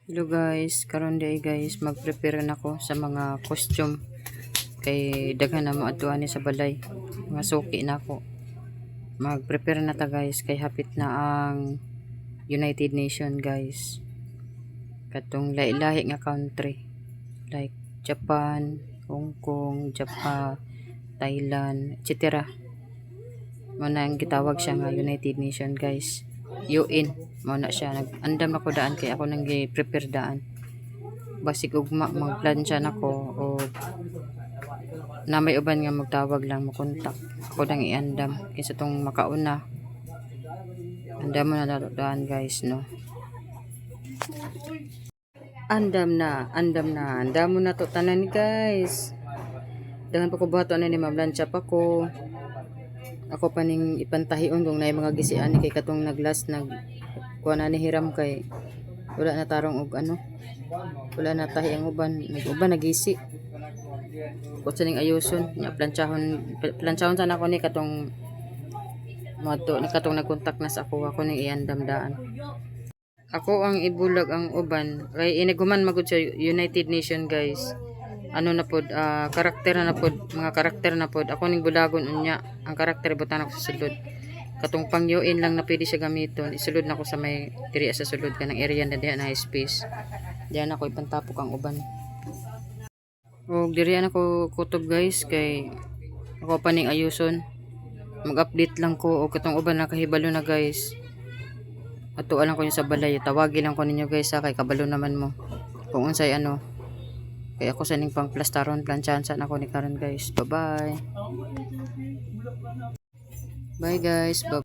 Hello guys, karon day guys, mag-prepare na ako sa mga costume kay daghan na mo adtuan ni sa balay. Mga suki na ako. Mag-prepare na ta guys kay hapit na ang United Nation guys. Katong lahi-lahi nga country like Japan, Hong Kong, Japan, Thailand, etc. Mo na ang gitawag siya nga United Nation guys. UN mo na siya, nag-andam ako daan kay ako nang gi-prepare daan basig ugma mag-plansya nako o na may uban nga magtawag lang mo kontak ako nang iandam kaysa tong makauna andam mo na daan guys no, andam mo na to tanan guys, dahan pa ko buhaton ni mamlansya pa ko. Ako pa ning ipantahion kung naay mga gisian kay katong naglas kuha na ni hiram kay wala na tarong og ano, wala na tahi ang uban, nag-uban nagisi kung sa ning ayuson nya planchahon sana ko ni katong moto ni katong nagkontak na sa ako ning iandam daan. Ako ang ibulag ang uban kay iniguman magud sa United Nation guys. Ano na pod, karakter na pod, mga karakter na pod. Ako ning bulagon unya, ang karakter butan ako sa sulod. Katong pang UN lang na pwede siya gamiton. Isulod na ako sa may diri sa sulod kanang area na diha na space. Diyan ako ipantapok ang uban. Og diri na ako kutob guys kay ako pa ning ayuson. Mag-update lang ko og katong uban nakahibalo na guys. Ato lang ko sa balay, tawagi lang ko ninyo guys kay kabalo naman mo. Kung unsay ano, kaya ako sa ning pang plastaron plansyahan sa ako ni karon guys. Bye bye. Bye guys. Bye.